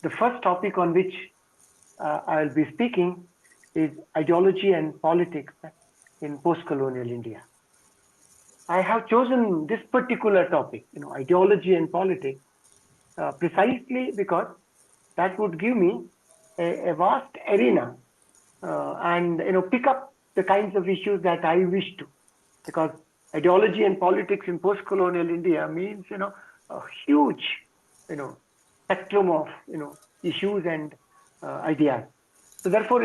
The first topic on which I'll be speaking is ideology and politics in post-colonial India. I have chosen this particular topic, ideology and politics, precisely because that would give me a vast arena and pick up the kinds of issues that I wish to. Because ideology and politics in post-colonial India means a huge spectrum of issues and ideas. So therefore,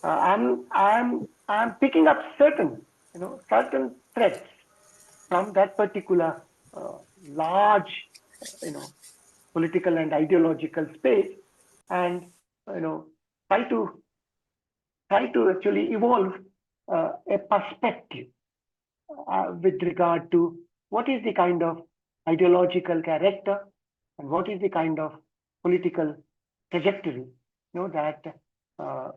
I'm picking up certain threads from that particular large political and ideological space, and try to actually evolve a perspective with regard to what is the kind of ideological character and what is the kind of political trajectory that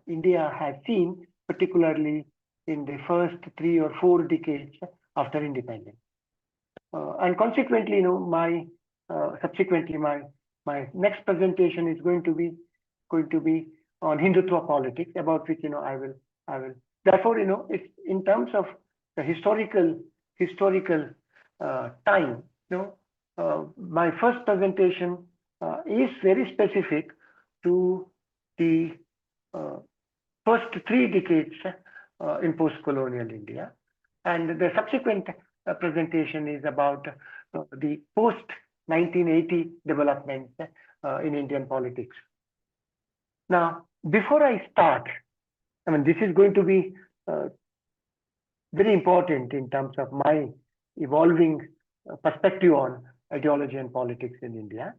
India has seen, particularly in the first 3 or 4 decades after independence. And consequently, subsequently, my next presentation is going to be on Hindutva politics, about which I will. Therefore, it's in terms of the historical time. My first presentation is very specific to the first 3 decades in post-colonial India, and the subsequent presentation is about the post-1980 developments in Indian politics. Now, before I start, this is going to be very important in terms of my evolving perspective on ideology and politics in India.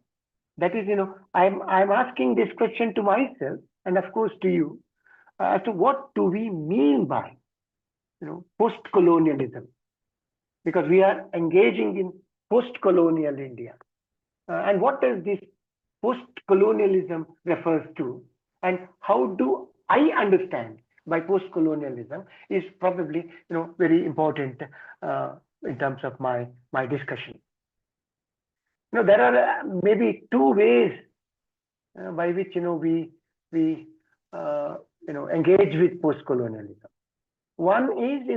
That is, I'm asking this question to myself and of course to you, as to what do we mean by post-colonialism, because we are engaging in post-colonial India. And what does this post-colonialism refers to, and how do I understand by post-colonialism is probably very important in terms of my discussion. There are maybe 2 ways by which we engage with post-colonialism. One is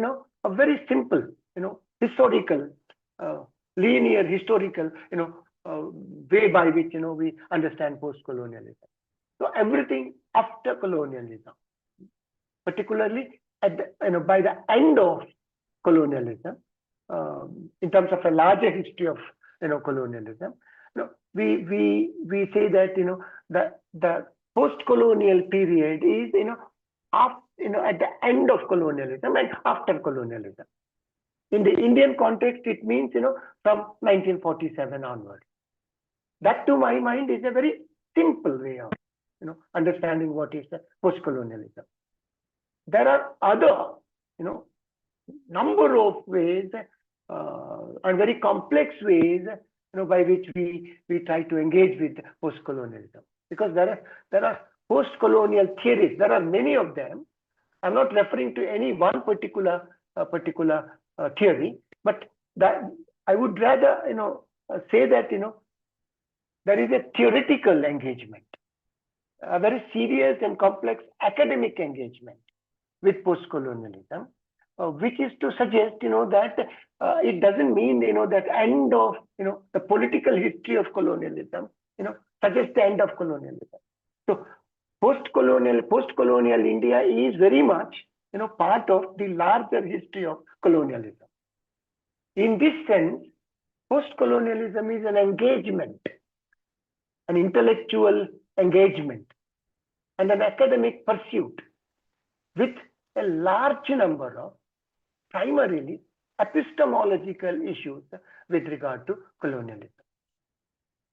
a very simple historical linear historical way by which we understand post-colonialism. So everything after colonialism, particularly at the, by the end of colonialism, in terms of a larger history of colonialism, we say that the post-colonial period is at the end of colonialism and after colonialism. In the Indian context, it means from 1947 onward. That, to my mind, is a very simple way of understanding what is post-colonialism. There are other number of ways and very complex ways by which we try to engage with post-colonialism, because there are post-colonial theories. There are many of them. I'm not referring to any one particular theory, but that I would rather say that there is a theoretical engagement, a very serious and complex academic engagement with post-colonialism, which is to suggest that it doesn't mean that end of the political history of colonialism suggests the end of colonialism. So post-colonial India is very much part of the larger history of colonialism. In this sense, post-colonialism is an engagement, an intellectual engagement, and an academic pursuit with a large number of primarily epistemological issues with regard to colonialism.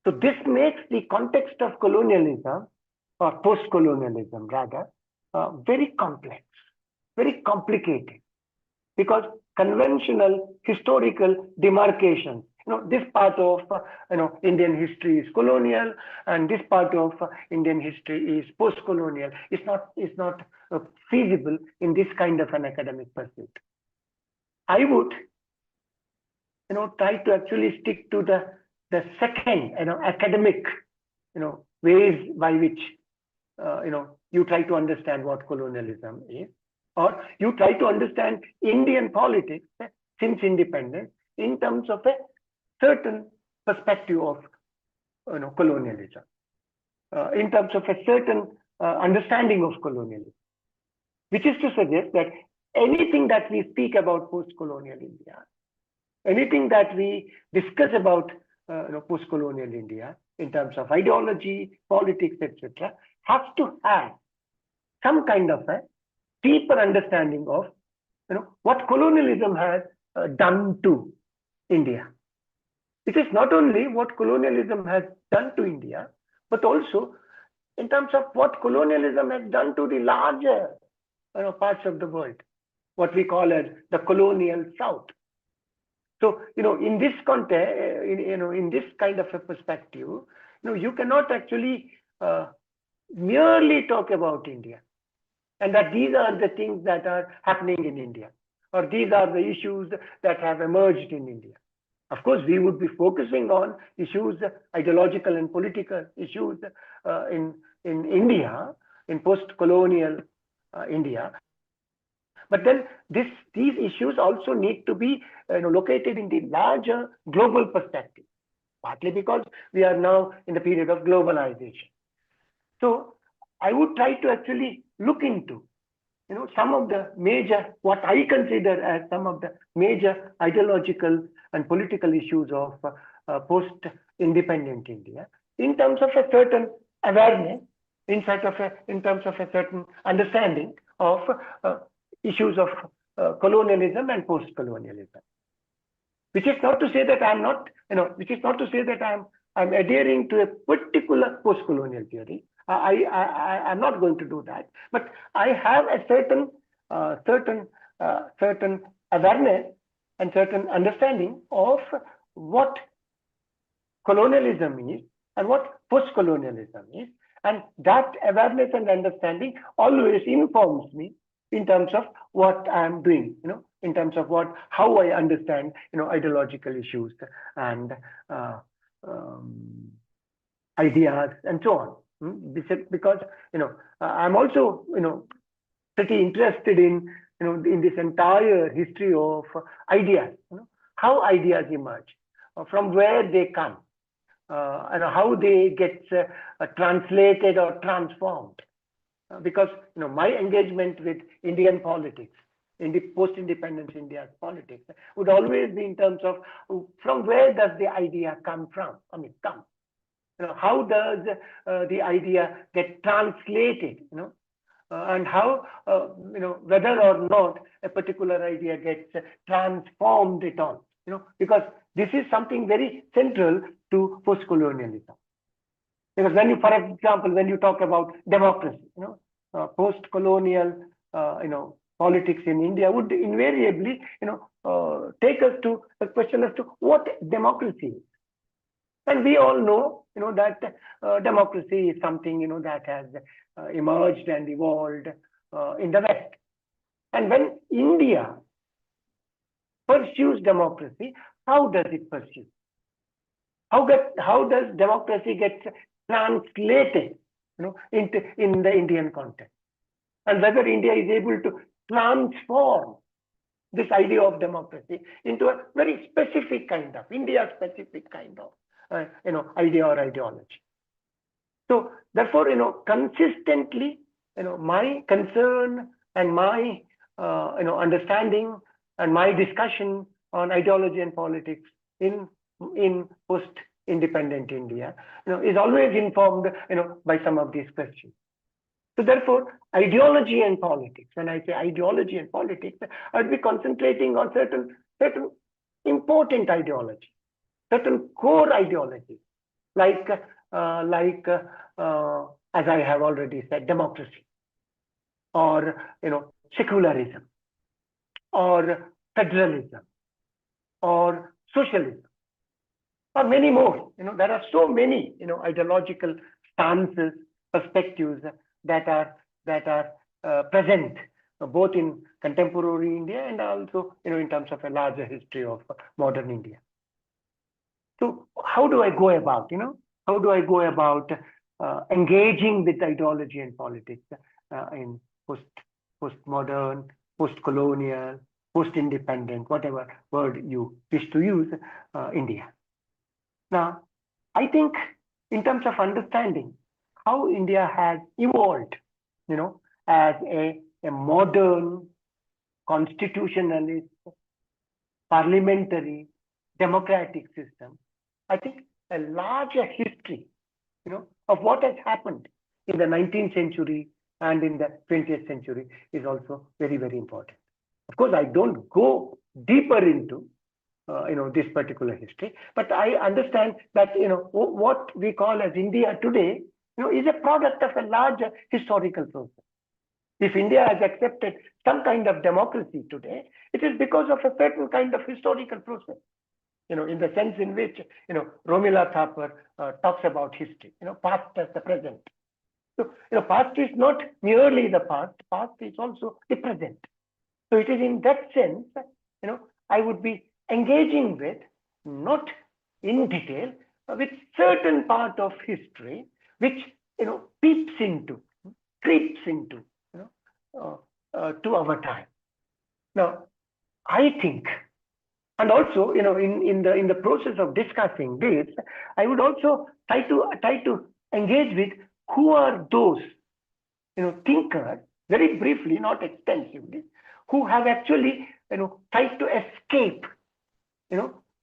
So this makes the context of colonialism, or post-colonialism rather, very complex, very complicated, because conventional historical demarcations, this part of Indian history is colonial and this part of Indian history is post-colonial, is not feasible in this kind of an academic pursuit. I would try to actually stick to the second academic ways by which you try to understand what colonialism is, or you try to understand Indian politics since independence in terms of a certain perspective of colonialism, in terms of a certain understanding of colonialism, which is to suggest that anything that we speak about post-colonial India, anything that we discuss about post-colonial India in terms of ideology, politics, etc., has to have some kind of a deeper understanding of what colonialism has done to India. It is not only what colonialism has done to India, but also in terms of what colonialism has done to the larger parts of the world, what we call as the colonial South. So, in this context, in this kind of a perspective, you cannot actually merely talk about India and that these are the things that are happening in India, or these are the issues that have emerged in India. Of course, we would be focusing on issues, ideological and political issues in India, in post-colonial India. But then these issues also need to be located in the larger global perspective, partly because we are now in the period of globalization. So I would try to actually look into some of the major, what I consider as some of the major ideological and political issues of post-independent India in terms of a certain awareness, in terms of a certain understanding of issues of colonialism and post-colonialism. Which is not to say that I'm not, which is not to say that I'm adhering to a particular post-colonial theory. I'm not going to do that, but I have a certain awareness and certain understanding of what colonialism is and what post-colonialism is, and that awareness and understanding always informs me in terms of what I'm doing, in terms of how I understand, ideological issues and ideas and so on. Because I'm also pretty interested in in this entire history of ideas, how ideas emerge, from where they come, and how they get translated or transformed. Because my engagement with Indian politics, in the post-independence India's politics, would always be in terms of from where does the idea come from? Come. How does the idea get translated? And how whether or not a particular idea gets transformed at all. Because this is something very central to post-colonialism. Because when you, for example, when you talk about democracy, post-colonial, politics in India would invariably, take us to the question as to what democracy is. And we all know, that democracy is something, that has emerged and evolved in the West. And when India pursues democracy, how does it pursue? How does democracy get translated, in the Indian context? And whether India is able to transform this idea of democracy into a very specific kind of, India-specific kind of, idea or ideology. So therefore, consistently, my concern and my, understanding and my discussion on ideology and politics in post-independent India, is always informed, by some of these questions. So therefore, ideology and politics, when I say ideology and politics, I'll be concentrating on certain important ideology, certain core ideologies, like as I have already said, democracy, or secularism, or federalism, or socialism, or many more. There are so many ideological stances, perspectives that are present both in contemporary India and also in terms of a larger history of modern India. So how do I go about engaging with ideology and politics in postmodern, post-colonial, post-independent, whatever word you wish to use, India. Now, I think in terms of understanding how India has evolved, as a modern, constitutionalist, parliamentary, democratic system, I think a larger history, of what has happened in the 19th century and in the 20th century is also very, very important. Of course, I don't go deeper into, this particular history, but I understand that, what we call as India today, is a product of a larger historical process. If India has accepted some kind of democracy today, it is because of a certain kind of historical process. In the sense in which, Romila Thapar talks about history, past as the present. So, past is not merely the past is also the present. So it is in that sense, I would be engaging with, not in detail, with certain part of history, which, creeps into, to our time. Now, I think, and also, in the process of discussing this, I would also try to engage with who are those, thinkers, very briefly, not extensively, who have actually, tried to escape,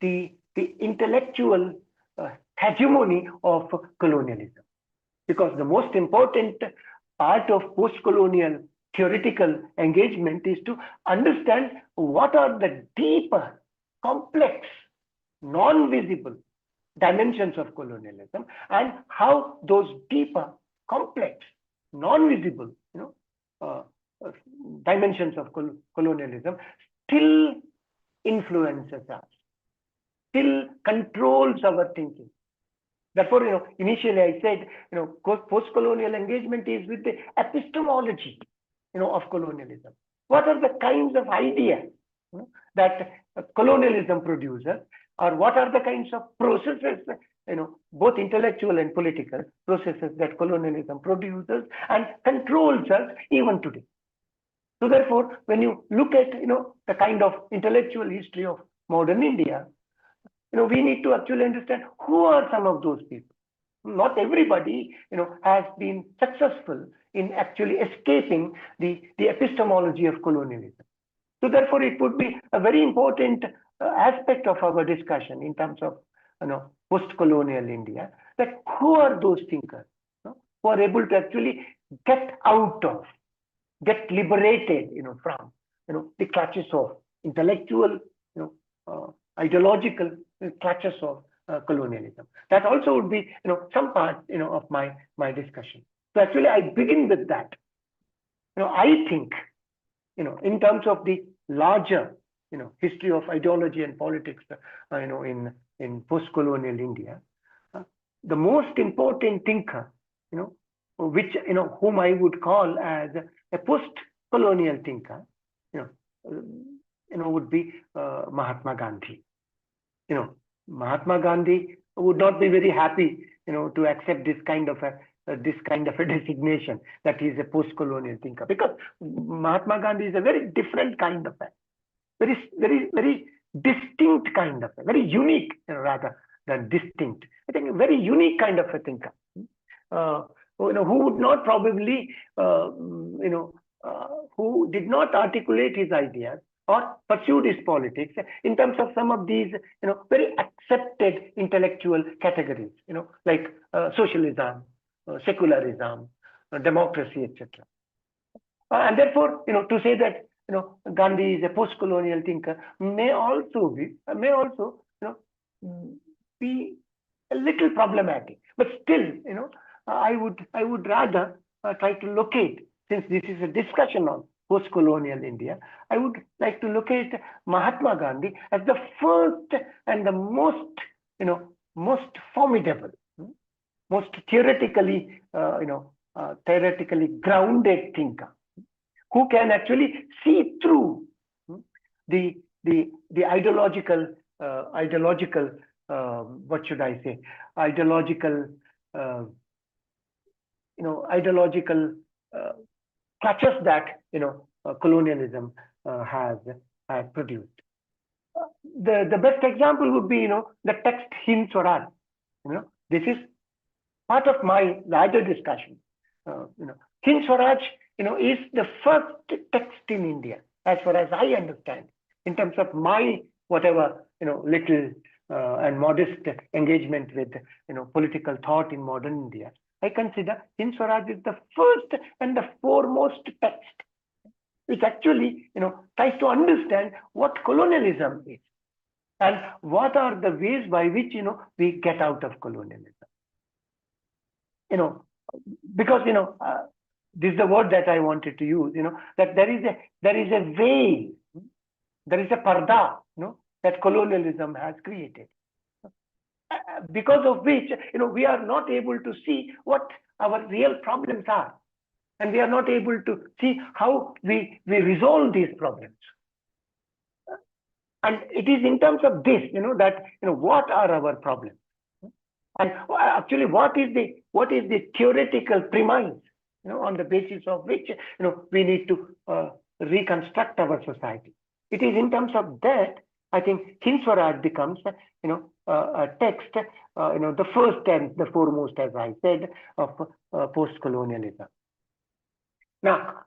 the intellectual hegemony of colonialism. Because the most important part of post-colonial theoretical engagement is to understand what are the deeper, complex, non-visible dimensions of colonialism, and how those deeper, complex, non-visible, dimensions of colonialism still influences us, still controls our thinking. Therefore, initially I said, post-colonial engagement is with the epistemology, of colonialism. What are the kinds of ideas that colonialism produces, or what are the kinds of processes, both intellectual and political processes that colonialism produces and controls us even today. So therefore, when you look at, the kind of intellectual history of modern India, we need to actually understand who are some of those people. Not everybody, has been successful in actually escaping the epistemology of colonialism. So therefore, it would be a very important aspect of our discussion in terms of, post-colonial India, that who are those thinkers, who are able to actually get out of, get liberated, from, the clutches of intellectual, ideological clutches of colonialism. That also would be, some part, of my discussion. So actually, I begin with that. I think, in terms of the larger, history of ideology and politics, in post-colonial India, the most important thinker, which, whom I would call as a post-colonial thinker, would be Mahatma Gandhi. Mahatma Gandhi would not be very happy, to accept this kind of a designation that he is a post-colonial thinker, because Mahatma Gandhi is a very different kind of a, very distinct kind of a, very unique rather than distinct. I think a very unique kind of a thinker, who would not probably, who did not articulate his ideas or pursued his politics in terms of some of these, very accepted intellectual categories, like socialism, secularism, democracy, etc. And therefore, to say that, Gandhi is a post-colonial thinker may also, be a little problematic. But still, I would rather try to locate, since this is a discussion on post-colonial India, I would like to locate Mahatma Gandhi as the first and the most, most formidable, most theoretically, theoretically grounded thinker, who can actually see through the ideological, what should I say, ideological ideological clutches that colonialism has produced. The best example would be the text Hind Swaraj. This is part of my larger discussion. Hind Swaraj is the first text in India, as far as I understand, in terms of my whatever little and modest engagement with political thought in modern India. I consider Hind Swaraj is the first and the foremost text which actually tries to understand what colonialism is and what are the ways by which we get out of colonialism. Because this is the word that I wanted to use. That there is a veil, there is a parda, that colonialism has created, because of which we are not able to see what our real problems are, and we are not able to see how we resolve these problems. And it is in terms of this, that what are our problems, and actually what is the theoretical premise, on the basis of which we need to reconstruct our society. It is in terms of that I think Hind Swaraj becomes a text, the first and the foremost, as I said, of post-colonialism. Now,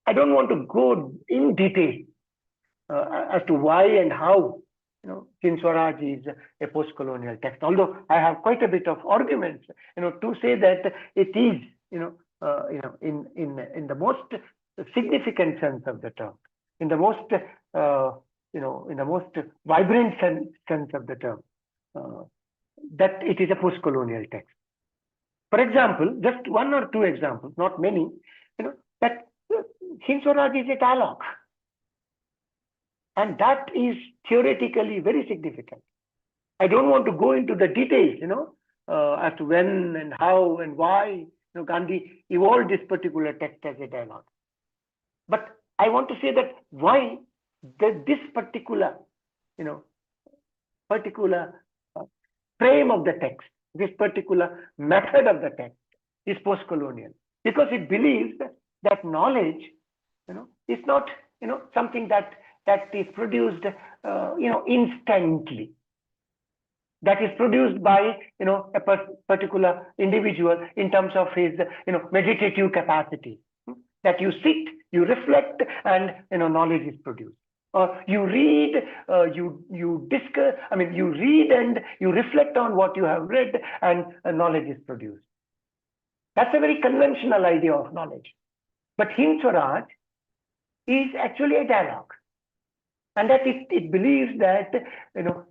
I don't want to go in detail as to why and how Hind Swaraj is a post-colonial text, although I have quite a bit of arguments to say that it is in the most significant sense of the term, in the most in the most vibrant sense of the term, that it is a post-colonial text. For example, just one or two examples, not many, that Hind Swaraj is a dialogue. And that is theoretically very significant. I don't want to go into the details, as to when and how and why Gandhi evolved this particular text as a dialogue. But I want to say that why this particular, frame of the text, this particular method of the text is post-colonial, because it believes that knowledge, is not, something that is produced, instantly. That is produced by, a particular individual in terms of his, meditative capacity. That you sit, you reflect, and knowledge is produced. Or you read, you discuss. I mean, you read and you reflect on what you have read, and knowledge is produced. That's a very conventional idea of knowledge. But Hind Swaraj is actually a dialogue, and that it believes that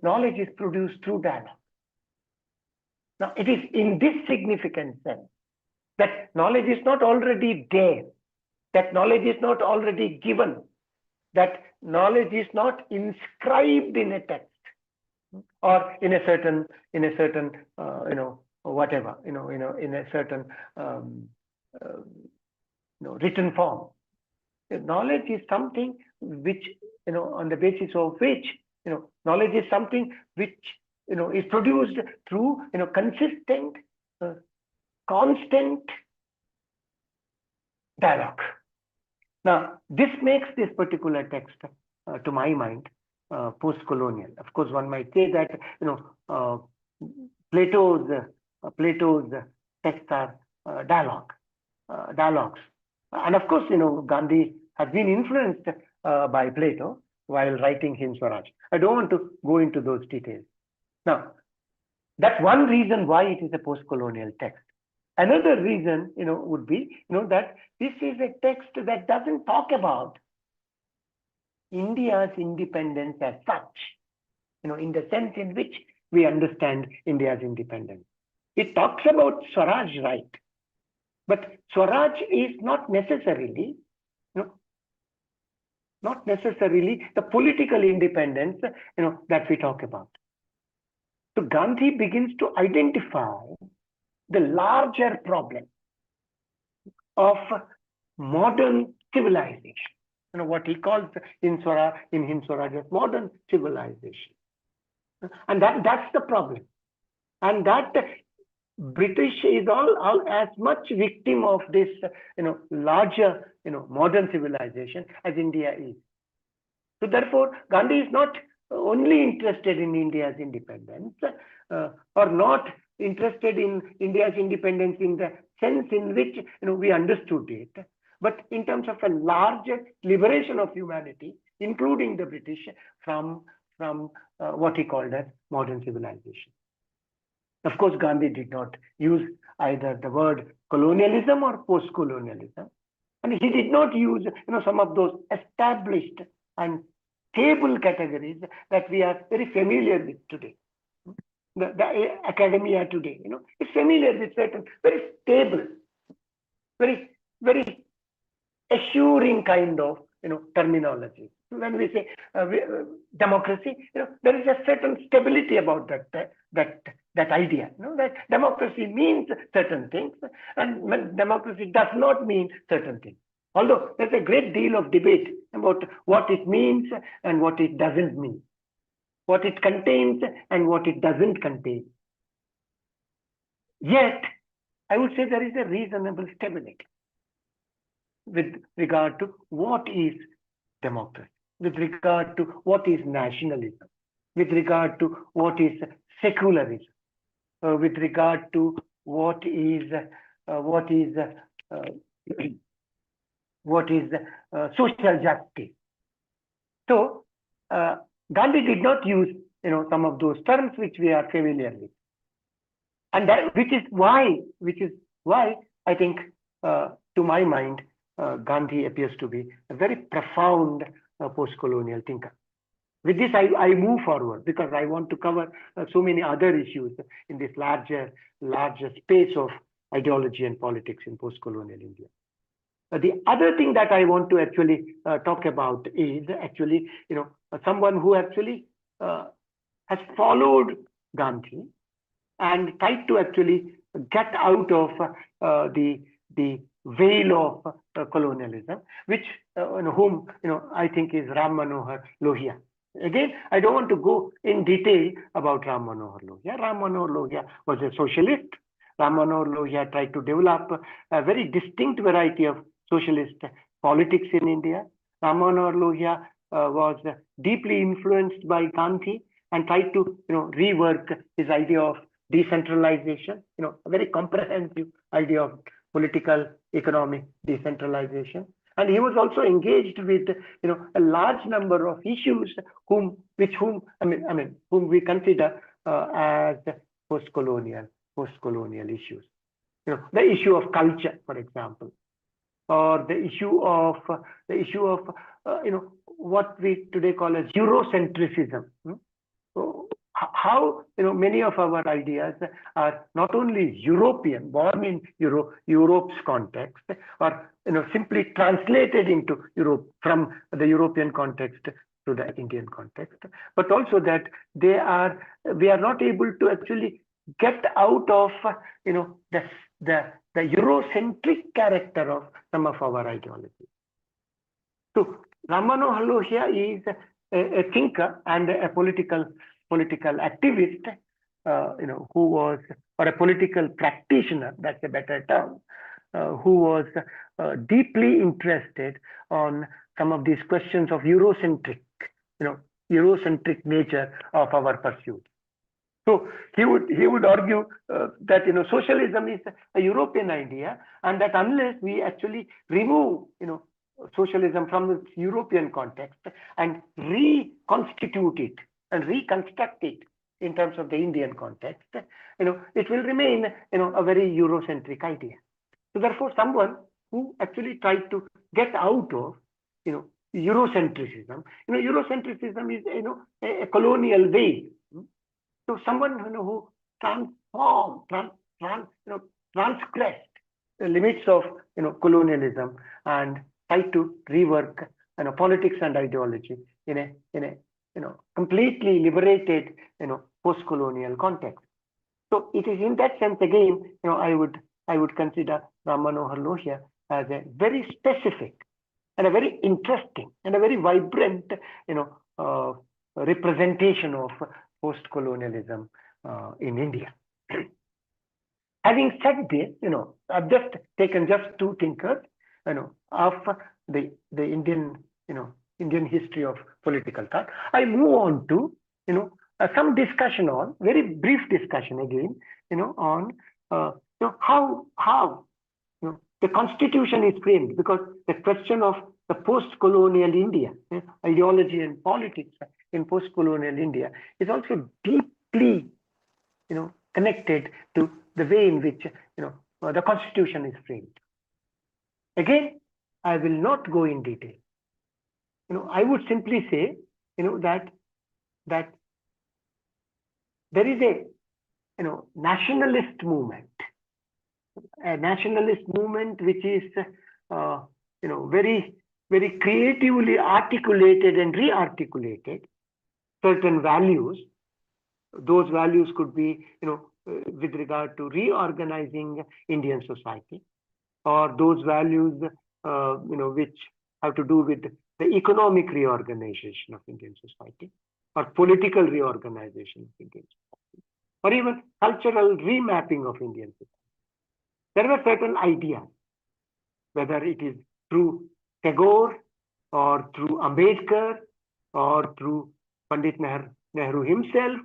knowledge is produced through dialogue. Now, it is in this significant sense that knowledge is not already there, that knowledge is not already given, that knowledge is not inscribed in a text or in a certain whatever, in a certain written form. Knowledge is something which, on the basis of which, knowledge is something which, is produced through, consistent, constant dialogue. Now, this makes this particular text, to my mind, post-colonial. Of course, one might say that, Plato's texts are dialogues. And of course, Gandhi has been influenced by Plato while writing Hind Swaraj. I don't want to go into those details. Now, that's one reason why it is a post-colonial text. Another reason, would be, that this is a text that doesn't talk about India's independence as such, in the sense in which we understand India's independence. It talks about Swaraj, right? But Swaraj is not necessarily, the political independence, that we talk about. So Gandhi begins to identify the larger problem of modern civilization, what he calls in Hind Swaraj as modern civilization. And that's the problem. And that British is all as much victim of this, larger, modern civilization as India is. So therefore, Gandhi is not only interested in India's independence, or not interested in India's independence in the sense in which we understood it, but in terms of a larger liberation of humanity, including the British, from what he called as modern civilization. Of course, Gandhi did not use either the word colonialism or post-colonialism, and he did not use some of those established and stable categories that we are very familiar with today. The academia today, is familiar with certain very stable, very assuring kind of terminology. When we say democracy, there is a certain stability about that idea. That democracy means certain things, and democracy does not mean certain things. Although there's a great deal of debate about what it means and what it doesn't mean, what it contains and what it doesn't contain. Yet, I would say there is a reasonable stability with regard to what is democracy, with regard to what is nationalism, with regard to what is secularism, with regard to what is social justice. So Gandhi did not use some of those terms which we are familiar with, and which is why I think, to my mind, Gandhi appears to be a very profound post-colonial thinker. With this, I move forward because I want to cover so many other issues in this larger space of ideology and politics in post-colonial India. The other thing that I want to actually talk about is actually, someone who actually has followed Gandhi and tried to actually get out of the veil of colonialism, which whom I think is Ram Manohar Lohia. Again, I don't want to go in detail about Ram Manohar Lohia. Ram Manohar Lohia was a socialist. Ram Manohar Lohia tried to develop a very distinct variety of socialist politics in India. Ram Manohar Lohia was deeply influenced by Gandhi and tried to rework his idea of decentralization, a very comprehensive idea of political, economic decentralization. And he was also engaged with a large number of issues whom we consider as post-colonial issues. The issue of culture, for example, or the issue of what we today call as Eurocentrism. So how many of our ideas are not only European, born in Europe's context, or simply translated into Europe from the European context to the Indian context, but also that we are not able to actually get out of the Eurocentric character of some of our ideologies. So Ram Manohar Lohia is a thinker and a political activist, who was, or a political practitioner, that's a better term, who was deeply interested on some of these questions of Eurocentric nature of our pursuit. So he would argue that socialism is a European idea, and that unless we actually remove socialism from its European context and reconstitute it and reconstruct it in terms of the Indian context, it will remain a very Eurocentric idea. So therefore, someone who actually tried to get out of Eurocentrism. Eurocentrism is a colonial way. So someone who transgressed the limits of colonialism and tried to rework politics and ideology in a completely liberated post-colonial context. So it is in that sense again I would consider Ram Manohar Lohia as a very specific and a very interesting and a very vibrant representation of post-colonialism in India. Having said this, I've just taken just two thinkers, of the Indian, Indian history of political thought. I move on to, some discussion on, very brief discussion again, on, how the constitution is framed, because the question of the post-colonial India, ideology and politics in post-colonial India is also deeply, connected to the way in which, the constitution is framed. Again, I will not go in detail. I would simply say, that there is a, nationalist movement which is, very, very creatively articulated and re-articulated certain values. Those values could be, with regard to reorganizing Indian society, or those values, which have to do with the economic reorganization of Indian society, or political reorganization of Indian society, or even cultural remapping of Indian society. There were certain ideas, whether it is through Tagore, or through Ambedkar, or through Pandit Nehru himself,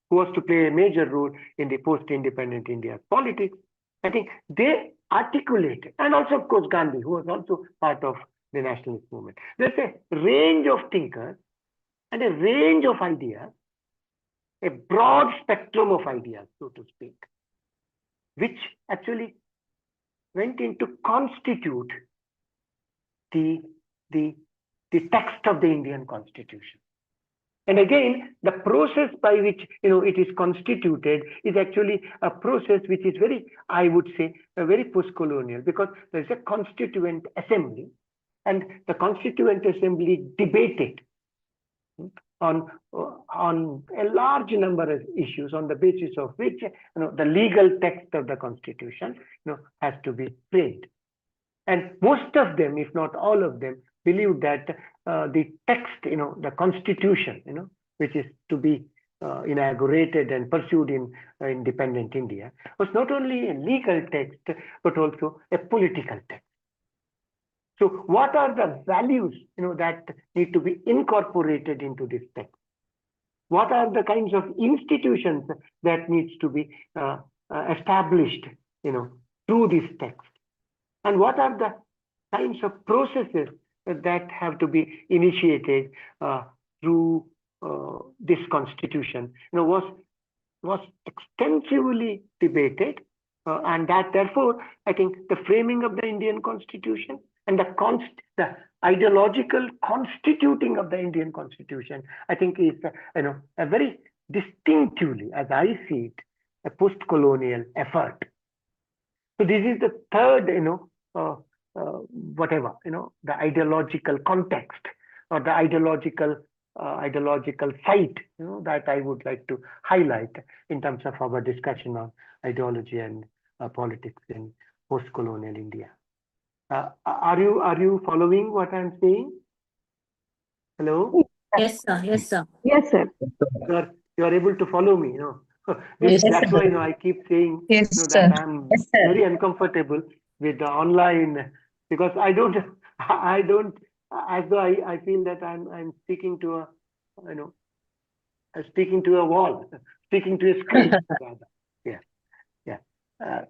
who was to play a major role in the post-independent India's politics. I think they articulated, and also, of course, Gandhi, who was also part of the nationalist movement. There's a range of thinkers and a range of ideas, a broad spectrum of ideas, so to speak, which actually went in to constitute the text of the Indian Constitution. And again, the process by which, it is constituted is actually a process which is very, I would say, very post-colonial, because there is a constituent assembly, and the constituent assembly debated on a large number of issues, on the basis of which, the legal text of the Constitution, has to be framed. And most of them, if not all of them, believe that the text, the Constitution, which is to be inaugurated and pursued in independent India, was not only a legal text, but also a political text. So what are the values, that need to be incorporated into this text? What are the kinds of institutions that needs to be established, through this text? And what are the kinds of processes that have to be initiated through this Constitution? Was extensively debated, and that therefore, I think the framing of the Indian Constitution and the ideological constituting of the Indian Constitution, I think is, a very distinctively, as I see it, a post-colonial effort. So this is the third, whatever, the ideological context, or the ideological site, that I would like to highlight in terms of our discussion on ideology and politics in post-colonial India. Are you following what I'm saying? Hello? Yes, sir. Yes, sir. Yes, sir. You are able to follow me, Yes, that's sir. why, I keep saying, Yes, that sir. I'm Yes, sir. very uncomfortable with the online, because I don't, as though I feel that I'm speaking to a, speaking to a wall, speaking to a screen, rather. Yeah.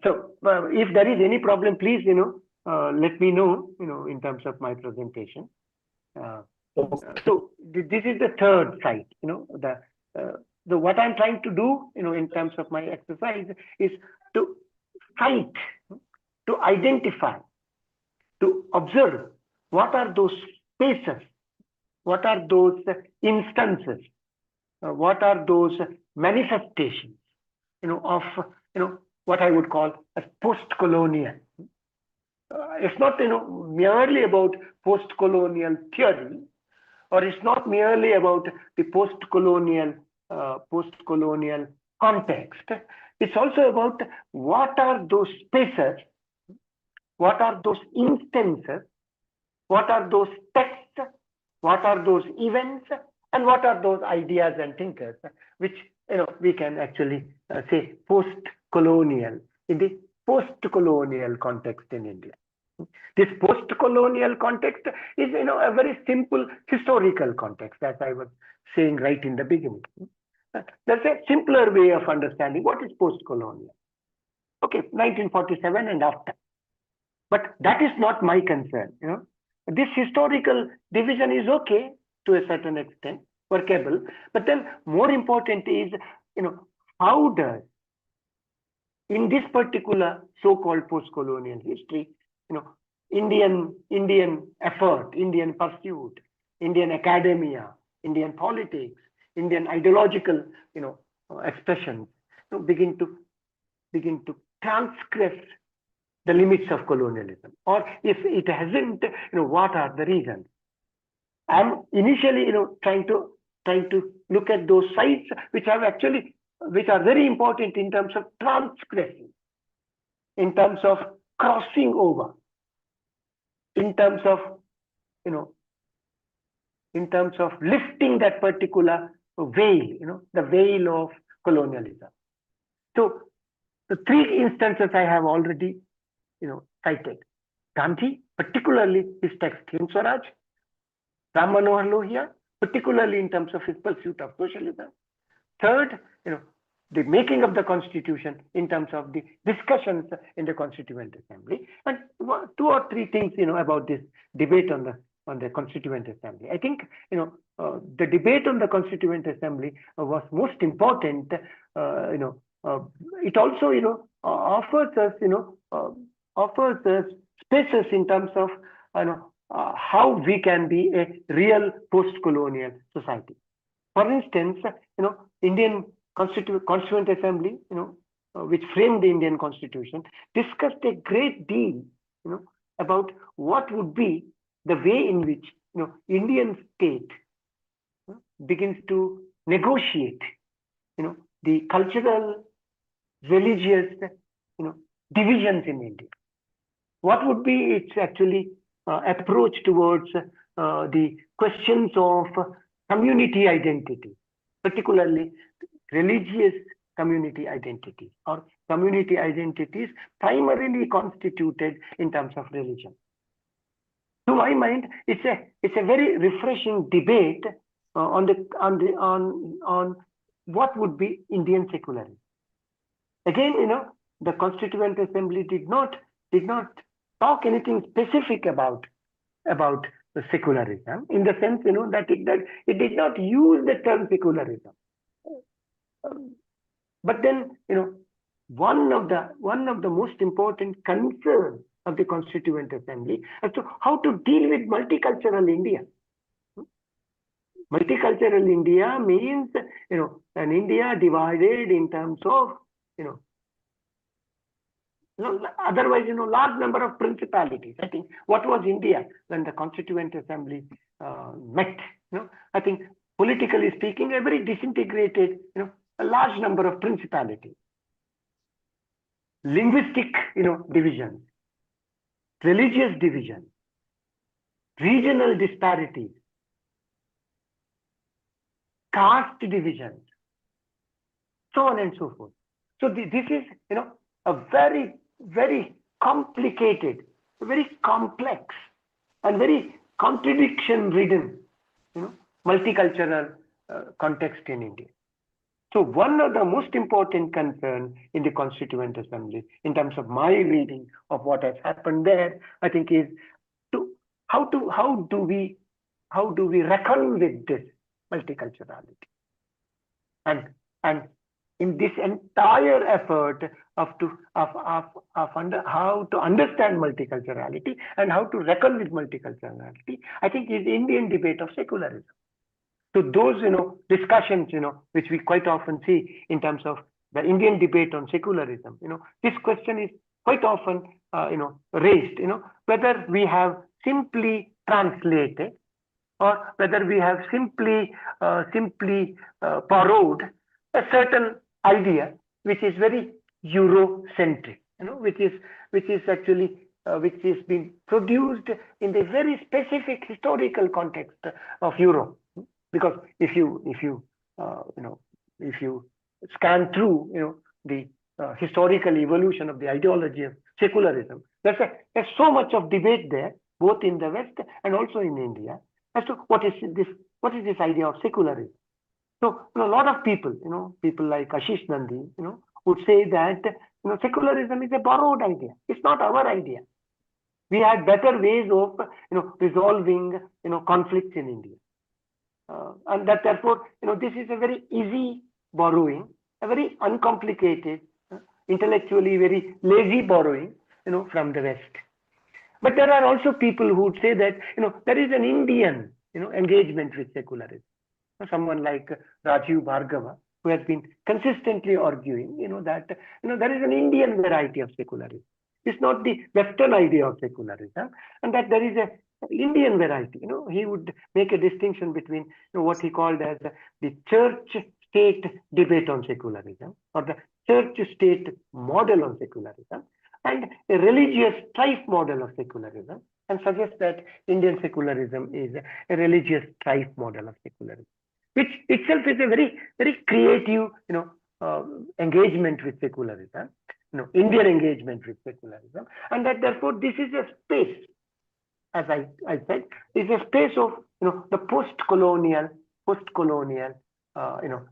So if there is any problem, please, let me know, in terms of my presentation. So this is the third site, the what I'm trying to do, in terms of my exercise, is to cite, to identify, to observe what are those spaces, what are those instances, what are those manifestations, of, what I would call as post-colonial. It's not, merely about post-colonial theory, or it's not merely about the post-colonial context. It's also about what are those spaces, what are those instances, what are those texts, what are those events, and what are those ideas and thinkers, which we can actually say post-colonial in the post-colonial context in India. This post-colonial context is, a very simple historical context, as I was saying right in the beginning. That's a simpler way of understanding what is post-colonial. Okay, 1947 and after. But that is not my concern. This historical division is okay to a certain extent, workable. But then more important is, how does, in this particular so-called post-colonial history, Indian effort, Indian pursuit, Indian academia, Indian politics, Indian ideological, expressions, begin to transgress the limits of colonialism, or if it hasn't, what are the reasons? I'm initially, trying to look at those sites which are very important in terms of transgressing, in terms of crossing over, in terms of, lifting that particular veil, the veil of colonialism. So the three instances I have already, cited. Gandhi, particularly his text Hind Swaraj, Ram Manohar Lohia, particularly in terms of his pursuit of socialism. Third, the making of the constitution in terms of the discussions in the Constituent Assembly, and two or three things, about this debate on the Constituent Assembly. I think, the debate on the Constituent Assembly was most important. It also, offers us spaces in terms of, how we can be a real post-colonial society. For instance, Indian Constituent Assembly, which framed the Indian Constitution, discussed a great deal, about what would be the way in which, Indian state begins to negotiate, the cultural, religious, divisions in India. What would be its actually approach towards the questions of community identity, particularly religious community identity, or community identities primarily constituted in terms of religion. To my mind, it's a very refreshing debate on what would be Indian secularism. Again, the Constituent Assembly did not talk anything specific about the secularism, in the sense, that it did not use the term secularism. But then, one of the most important concerns of the Constituent Assembly as to how to deal with multicultural India. Multicultural India means, an India divided in terms of, otherwise, large number of principalities. I think what was India when the Constituent Assembly met? I think politically speaking, a very disintegrated, a large number of principalities, linguistic, divisions, religious divisions, regional disparities, caste divisions, so on and so forth. So this is, a very, very complicated, very complex, and very contradiction-ridden, multicultural context in India. So one of the most important concerns in the Constituent Assembly, in terms of my reading of what has happened there, I think is how do we reckon with this multiculturality, and in this entire effort of how to understand multiculturality and how to reckon with multiculturality, I think is the Indian debate of secularism. So those, discussions, which we quite often see in terms of the Indian debate on secularism, this question is quite often, raised, whether we have simply translated, or whether we have simply borrowed a certain idea which is very Eurocentric, which is actually which is being produced in the very specific historical context of Europe. Because if you scan through, the historical evolution of the ideology of secularism. There's so much of debate there, both in the West and also in India, as to what is this idea of secularism. So, a lot of people, people like Ashish Nandi, would say that, secularism is a borrowed idea. It's not our idea. We had better ways of, resolving, conflicts in India. And that therefore, this is a very easy borrowing, a very uncomplicated, intellectually very lazy borrowing, from the West. But there are also people who would say that, there is an Indian, engagement with secularism. Someone like Rajiv Bhargava, who has been consistently arguing, that, there is an Indian variety of secularism. It's not the Western idea of secularism, and that there is a Indian variety. He would make a distinction between what he called as the church-state debate on secularism, or the church-state model on secularism, and a religious strife model of secularism, and suggests that Indian secularism is a religious strife model of secularism, which itself is a very, very creative, engagement with secularism, Indian engagement with secularism, and that therefore this is a space, as I said, is a space of, the post-colonial,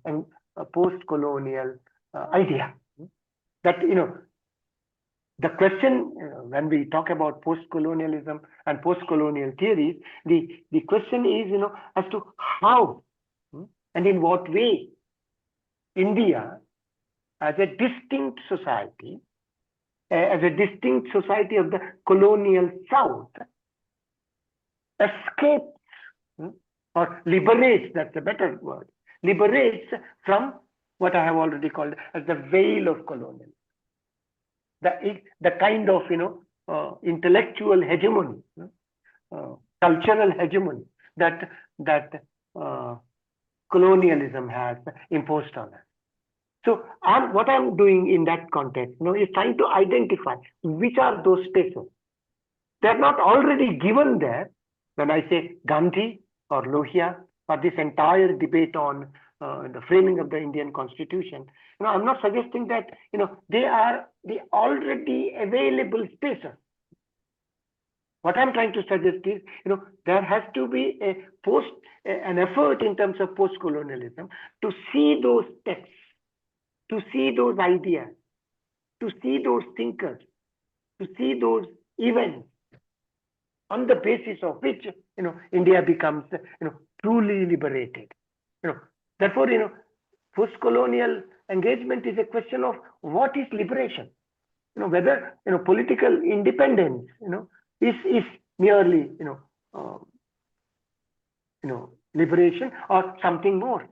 and post-colonial idea. That, the question, when we talk about post-colonialism and post-colonial theories, the question is, as to how and in what way India, as a distinct society of the colonial South, escapes or liberates, that's a better word, liberates from what I have already called as the veil of colonialism. The kind of, intellectual hegemony, cultural hegemony that colonialism has imposed on us. So what I'm doing in that context, is trying to identify which are those spaces. They're not already given there when I say Gandhi or Lohia or this entire debate on the framing of the Indian Constitution. I'm not suggesting that, they are the already available spaces. What I'm trying to suggest is, there has to be an effort in terms of post-colonialism to see those texts, to see those ideas, to see those thinkers, to see those events, on the basis of which, India becomes, truly liberated. Therefore, post-colonial engagement is a question of what is liberation. Whether, political independence, is merely, liberation or something more.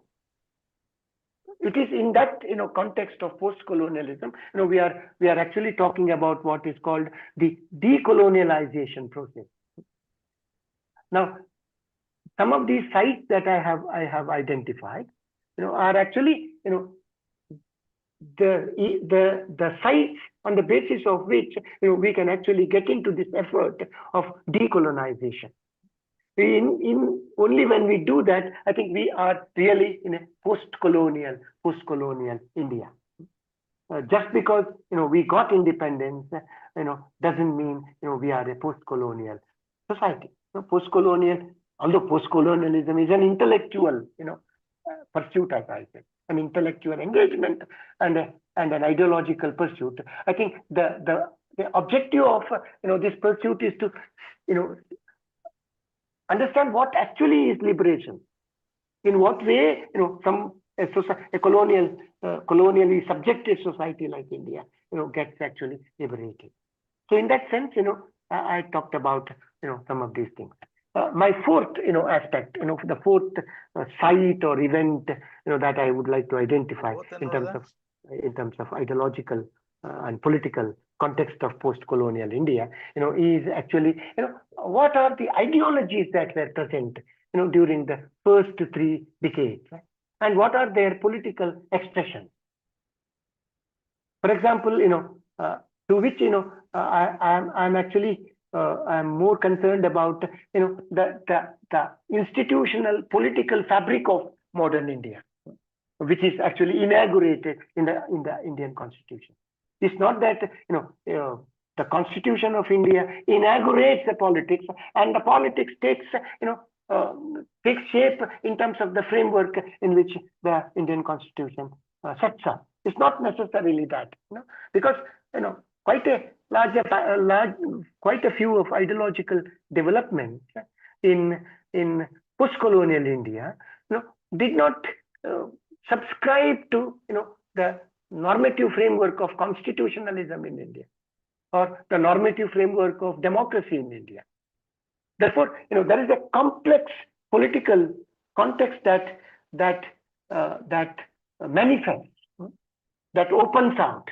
It is in that, context of post-colonialism, we are actually talking about what is called the decolonialization process. Now, some of these sites that I have identified, are actually, the sites on the basis of which, we can actually get into this effort of decolonization. Only when we do that, I think we are really in a post-colonial India. Just because, we got independence, doesn't mean, we are a post-colonial society. Although post-colonialism is an intellectual, pursuit, as I said, an intellectual engagement and an ideological pursuit. I think the objective of, this pursuit is to, understand what actually is liberation. In what way, from a colonially subjected society like India, gets actually liberated. So in that sense, I talked about, some of these things. My fourth, aspect, the fourth site or event, that I would like to identify in terms of ideological and political context of post-colonial India, is actually, what are the ideologies that were present, during the first 3 decades, right? And what are their political expressions? For example, to which, I'm actually, I'm more concerned about, the institutional political fabric of modern India, which is actually inaugurated in the Indian Constitution. It's not that, the Constitution of India inaugurates the politics, and the politics takes, takes shape in terms of the framework in which the Indian Constitution sets up. It's not necessarily that, because, quite a quite a few of ideological developments in post-colonial India, did not subscribe to, the normative framework of constitutionalism in India, or the normative framework of democracy in India. Therefore, there is a complex political context that manifests, that opens out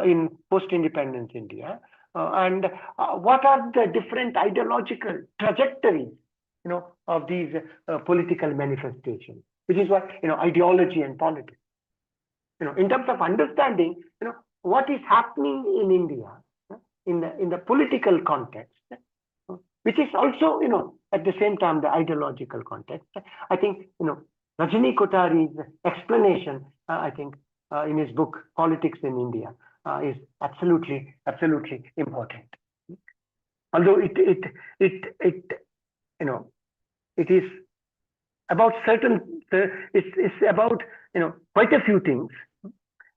in post-independence India, and what are the different ideological trajectories, of these political manifestations, which is what, ideology and politics. In terms of understanding, what is happening in India, in the political context, which is also, at the same time, the ideological context. I think, Rajani Kothari's explanation, I think, in his book, Politics in India, is absolutely important. Although it is about it's about, quite a few things.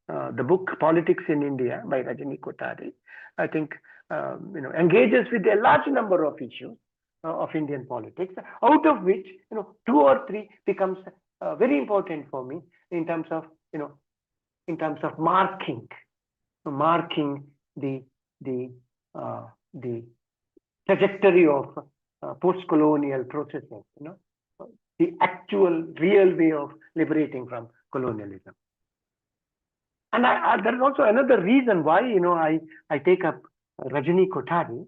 The book Politics in India by Rajani Kothari, I think, engages with a large number of issues of Indian politics, out of which, 2 or 3 becomes very important for me in terms of, marking the trajectory of post-colonial processes, the actual real way of liberating from colonialism. And there is also another reason why, I take up Rajani Kothari,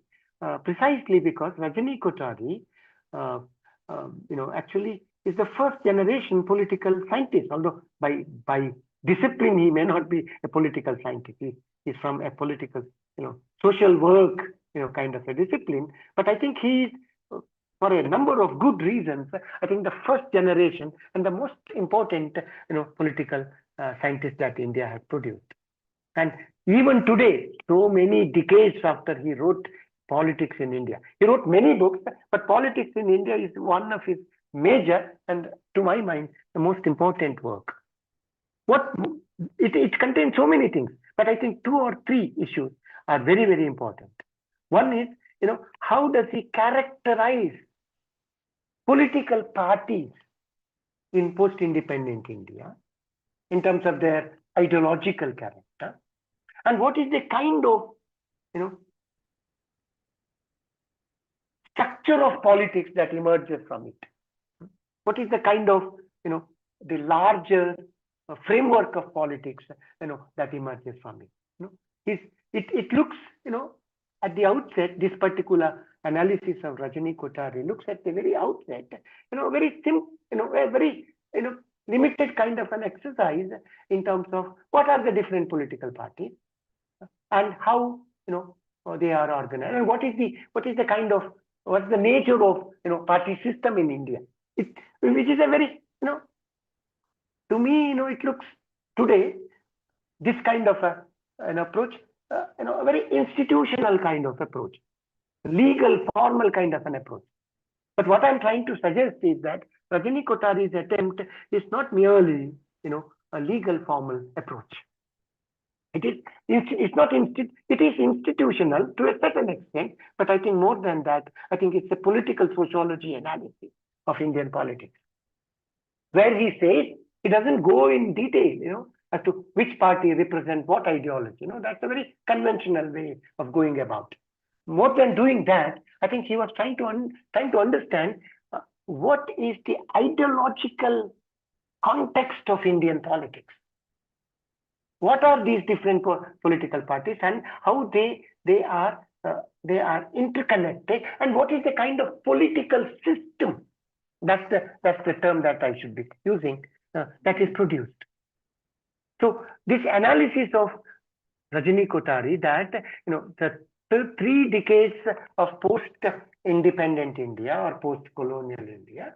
precisely because Rajani Kothari, actually is the first generation political scientist, although by discipline he may not be a political scientist. He's from a political, social work, kind of a discipline. But I think he is, for a number of good reasons, I think the first generation and the most important, political scientist that India has produced. And even today, so many decades after he wrote Politics in India, he wrote many books, but Politics in India is one of his major, and to my mind, the most important work. It contains so many things, but I think 2 or 3 issues are very, very important. One is, how does he characterize political parties in post-independent India in terms of their ideological character, and what is the kind of, structure of politics that emerges from it? What is the kind of, the larger framework of politics, that emerges from it? It looks, at the outset, this particular analysis of Rajani Kothari looks at the very outset, very simple, a very, limited kind of an exercise in terms of what are the different political parties and how, they are organized, and what is the kind of, what's the nature of, party system in India, which is a very, to me, it looks today, this kind of an approach, a very institutional kind of approach, legal, formal kind of an approach. But what I'm trying to suggest is that Rajani Kothari's attempt is not merely, a legal, formal approach. It is institutional to a certain extent, but I think more than that, I think it's a political sociology analysis of Indian politics, where he says, he doesn't go in detail, as to which party represents what ideology. That's a very conventional way of going about. More than doing that, I think he was trying to understand what is the ideological context of Indian politics. What are these different political parties and how they are interconnected, and what is the kind of political system, that's the term that I should be using, that is produced. So this analysis of Rajani Kothari, that the 3 decades of post-independent India or post-colonial India,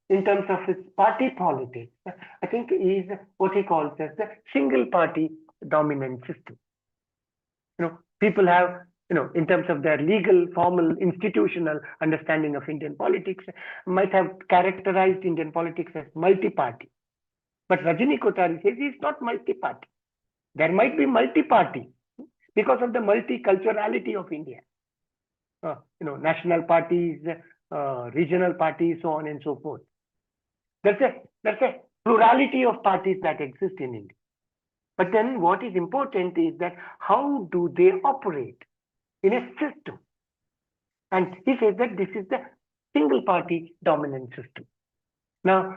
in terms of its party politics, I think is what he calls as the single party dominant system. People have, in terms of their legal, formal, institutional understanding of Indian politics, might have characterized Indian politics as multi-party. But Rajini Kothari says it's not multi-party. There might be multi-party because of the multiculturality of India. National parties, regional parties, so on and so forth. There's a plurality of parties that exist in India. But then what is important is that how do they operate in a system? And he says that this is the single party dominant system. Now,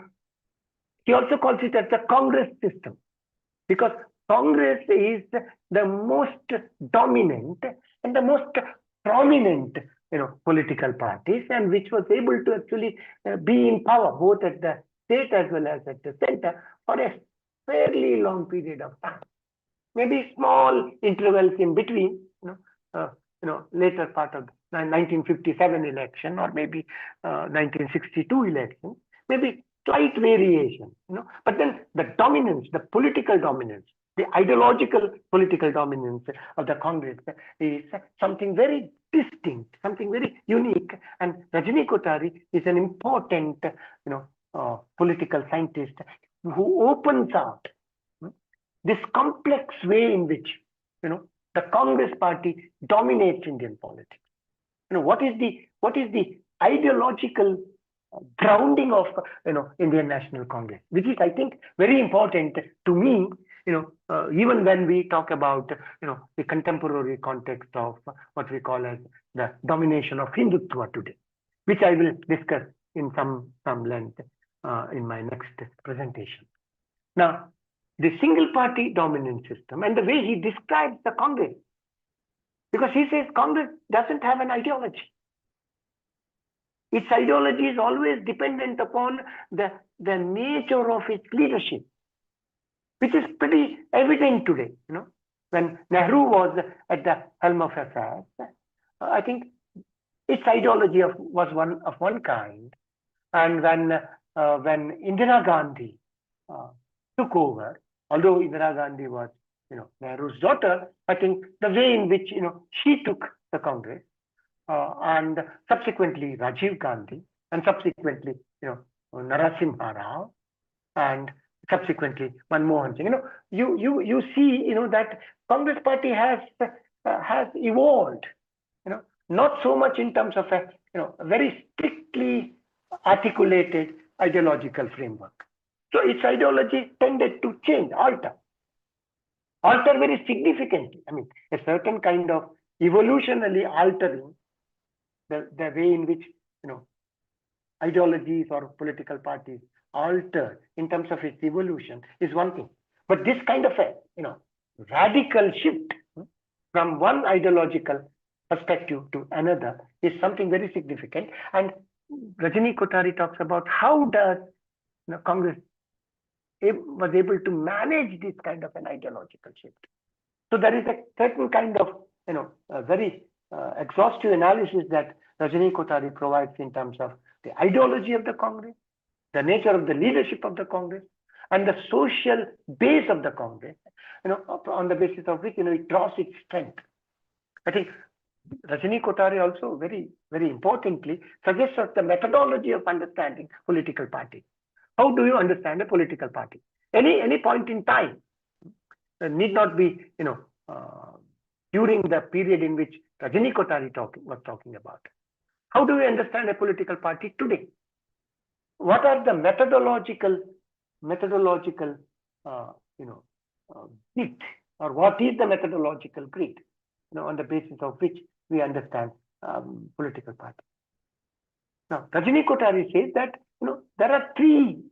he also calls it as the Congress system, because Congress is the most dominant and the most prominent political parties, and which was able to actually be in power both at the state as well as at the center for a fairly long period of time. Maybe small intervals in between, later part of the 1957 election or maybe 1962 election, maybe slight variation, but then the dominance, the political dominance, the ideological political dominance of the Congress is something very distinct, something very unique. And Rajini Kothari is an important, political scientist who opens out this complex way in which, the Congress party dominates Indian politics. What is the ideological grounding of, Indian National Congress, which is, I think, very important to me, even when we talk about, the contemporary context of what we call as the domination of Hindutva today, which I will discuss in some length in my next presentation. Now, the single party dominant system and the way he describes the Congress, because he says Congress doesn't have an ideology. Its ideology is always dependent upon the nature of its leadership, which is pretty evident today. When Nehru was at the helm of affairs, I think its ideology was of one kind, and when Indira Gandhi took over, although Indira Gandhi was Nehru's daughter, I think the way in which she took the Congress, and subsequently Rajiv Gandhi, and subsequently Narasimha Rao, and subsequently Manmohan Singh, you see that Congress party has evolved, not so much in terms of a very strictly articulated ideological framework. So its ideology tended to change, alter very significantly. I mean, a certain kind of evolutionally altering the way in which ideologies or political parties alter in terms of its evolution is one thing. But this kind of a radical shift from one ideological perspective to another is something very significant. And Rajini Kothari talks about how does Congress was able to manage this kind of an ideological shift. So there is a certain kind of a very exhaustive analysis that Rajini Kothari provides in terms of the ideology of the Congress, the nature of the leadership of the Congress, and the social base of the Congress, on the basis of which it draws its strength. I think Rajini Kothari also very, very importantly suggests us the methodology of understanding political parties. How do you understand a political party? Any point in time need not be during the period in which Rajini Kothari was talking about. How do we understand a political party today? What are the methodological grid, or what is the methodological grid, on the basis of which we understand political party? Now, Rajini Kothari says that there are three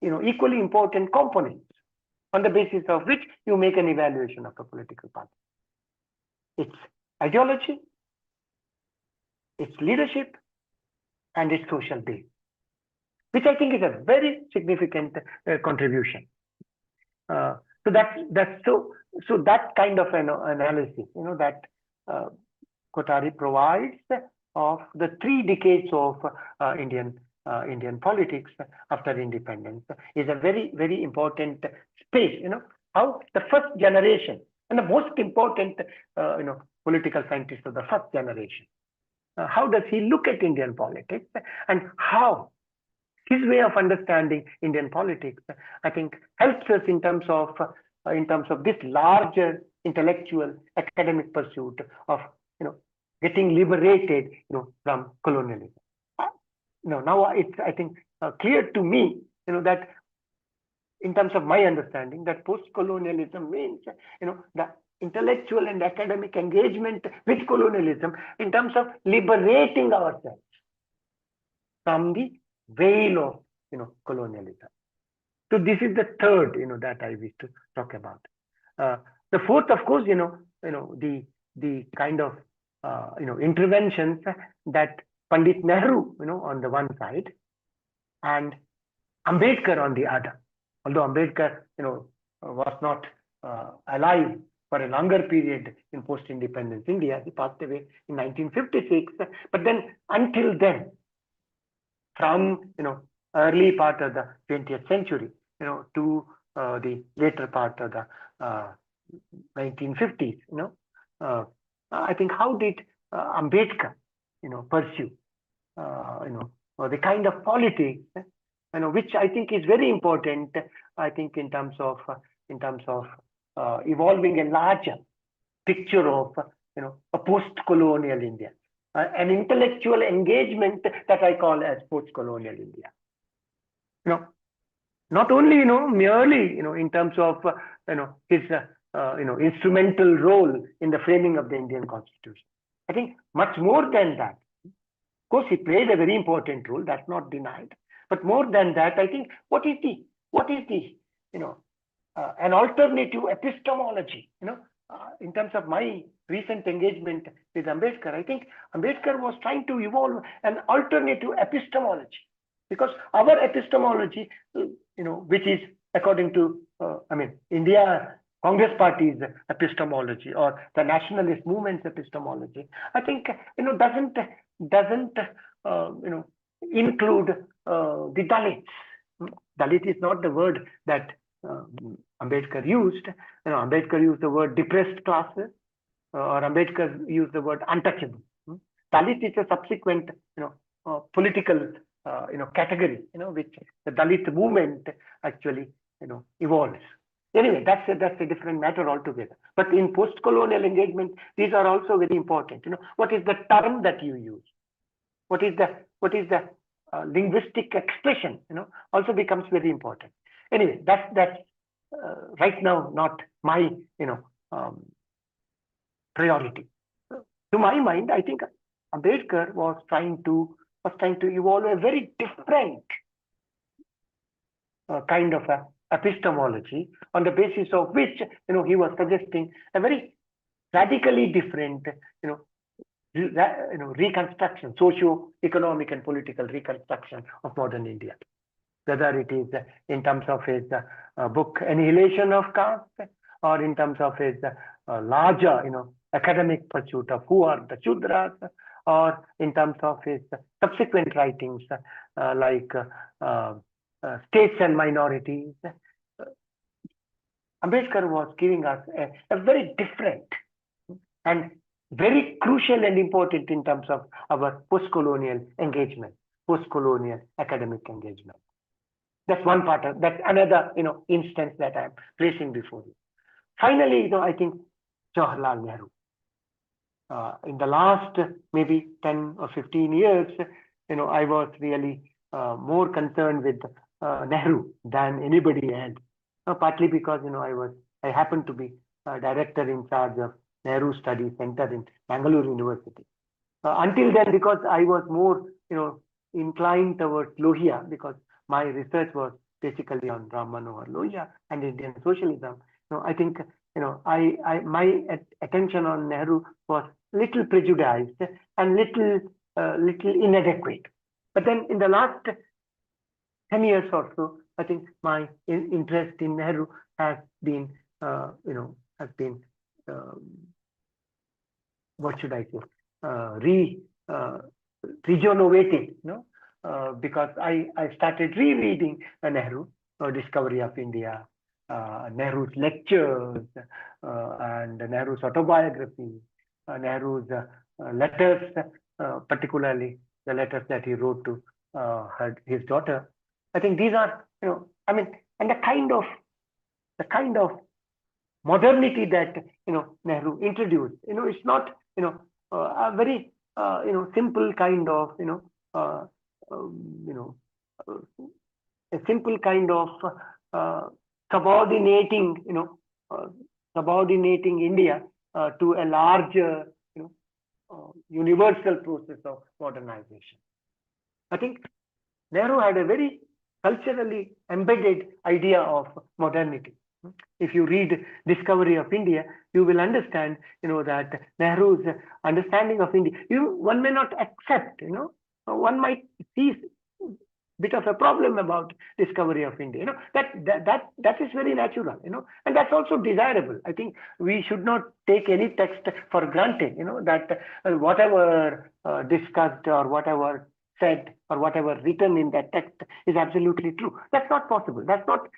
equally important components on the basis of which you make an evaluation of a political party. Its ideology, its leadership, and its social base, which I think is a very significant contribution. So that kind of an analysis, that Kothari provides of the 3 decades of Indian politics after independence is a very, very important space. how the first generation and the most important, political scientist of the first generation, how does he look at Indian politics, and how his way of understanding Indian politics, I think, helps us in terms of this larger intellectual academic pursuit of getting liberated from colonialism. Now it's, I think, clear to me that in terms of my understanding that post-colonialism means the intellectual and academic engagement with colonialism in terms of liberating ourselves from the veil of colonialism. So this is the third that I wish to talk about. The fourth, of course, the kind of interventions that Pandit Nehru on the one side and Ambedkar on the other. Although Ambedkar was not alive for a longer period in post-independence India, he passed away in 1956. But then until then, from early part of the 20th century to the later part of the 1950s, I think, how did Ambedkar pursue the kind of politics which I think is very important, I think, in terms of evolving a larger picture of a post-colonial India, an intellectual engagement that I call as post-colonial India. Not only merely in terms of his instrumental role in the framing of the Indian Constitution. I think much more than that. Of course, he played a very important role. That's not denied. But more than that, I think, what is the an alternative epistemology? In terms of my recent engagement with Ambedkar, I think Ambedkar was trying to evolve an alternative epistemology, because our epistemology, which is according to, India Congress Party's epistemology or the nationalist movement's epistemology, I think, doesn't include the Dalits. Dalit is not the word that Ambedkar used. Ambedkar used the word depressed classes, or Ambedkar used the word untouchable. Dalit is a subsequent, political, category, which the Dalit movement actually, evolves. Anyway, that's a different matter altogether. But in post-colonial engagement, these are also very important. What is the term that you use? What is the linguistic expression? Also becomes very important. Anyway, that's right now not my priority. To my mind, I think Ambedkar was trying to evolve a very different kind of a epistemology, on the basis of which he was suggesting a very radically different reconstruction, socio-economic and political reconstruction of modern India. Whether it is in terms of his book Annihilation of Caste, or in terms of his larger academic pursuit of who are the Shudras, or in terms of his subsequent writings like States and Minorities. Ambedkar was giving us a very different and very crucial and important in terms of our post-colonial engagement, post-colonial academic engagement. That's one part of that's another instance that I'm placing before you. Finally, I think Jawaharlal Nehru. In the last maybe 10 or 15 years, I was really more concerned with Nehru than anybody else. Partly because I happened to be director in charge of Nehru Study Center in Mangalore University. Until then, because I was more inclined towards Lohia, because my research was basically on Ram Manohar Lohia and Indian socialism. I think my attention on Nehru was little prejudiced and little inadequate. But then in the last 10 years or so, I think my interest in Nehru has been what should I say, rejuvenated, because I started rereading Nehru, Discovery of India, Nehru's lectures, and Nehru's autobiography, Nehru's letters, particularly the letters that he wrote to his daughter. I think these are, I mean, and the kind of modernity that Nehru introduced. It's not a very simple kind of uh, you know a simple kind of uh, subordinating subordinating India to a larger universal process of modernization. I think Nehru had a very culturally embedded idea of modernity. If you read Discovery of India, you will understand, that Nehru's understanding of India, one may not accept, one might see bit of a problem about Discovery of India. That is very natural, and that's also desirable. I think we should not take any text for granted, that whatever discussed or whatever said or whatever written in that text is absolutely true. That's not possible. That's not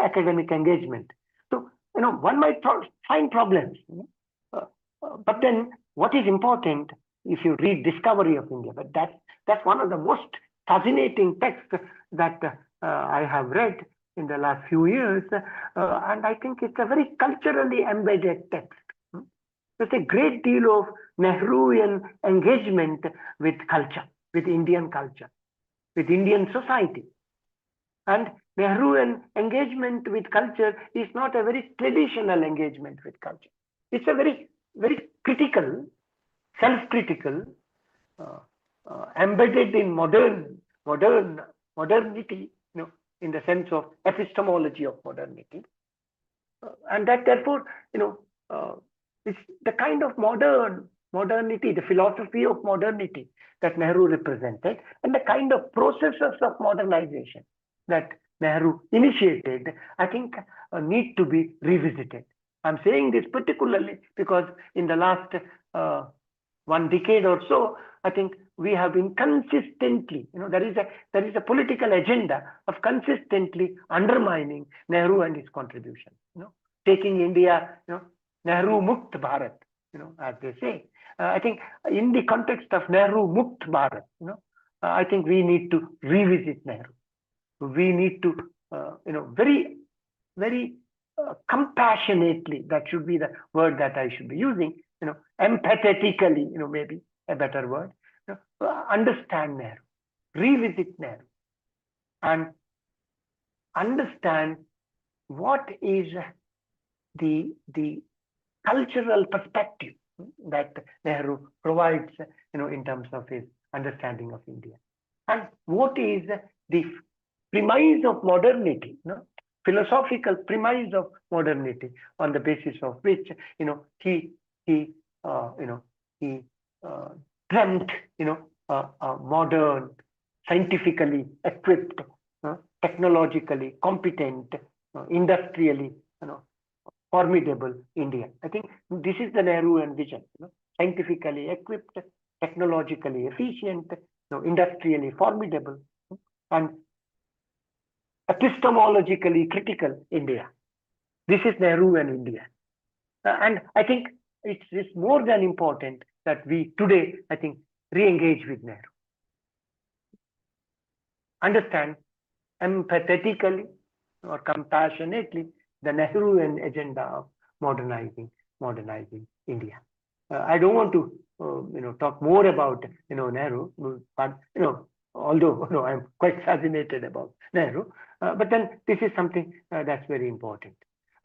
academic engagement. So, one might find problems. But then what is important, if you read Discovery of India, but that's one of the most fascinating texts that I have read in the last few years. And I think it's a very culturally embedded text. There's a great deal of Nehruian engagement with culture, with Indian culture, with Indian society. And Nehruian engagement with culture is not a very traditional engagement with culture. It's a very, very critical, self-critical, embedded in modernity, in the sense of epistemology of modernity. And that therefore, it's the kind of modernity, the philosophy of modernity that Nehru represented, and the kind of processes of modernization that Nehru initiated, I think need to be revisited. I'm saying this particularly because in the last 1 decade or so, I think we have been consistently, there is a political agenda of consistently undermining Nehru and his contribution, taking India, Nehru Mukt Bharat, as they say. I think in the context of Nehru Mukt Bharat, I think we need to revisit Nehru. We need to, very, very compassionately, that should be the word that I should be using, empathetically, maybe a better word, understand Nehru, revisit Nehru, and understand what is the cultural perspective that Nehru provides, in terms of his understanding of India, and what is the premise of modernity, philosophical premise of modernity, on the basis of which, he dreamt, a modern, scientifically equipped, technologically competent, industrially, formidable India. I think this is the Nehruian vision, scientifically equipped, technologically efficient, industrially formidable, and epistemologically critical India. This is Nehruian India. And I think it's more than important that we today, I think, re-engage with Nehru. Understand empathetically or compassionately the Nehruian agenda of modernizing India. I don't want to, talk more about, Nehru, but, although, I'm quite fascinated about Nehru, but then this is something that's very important.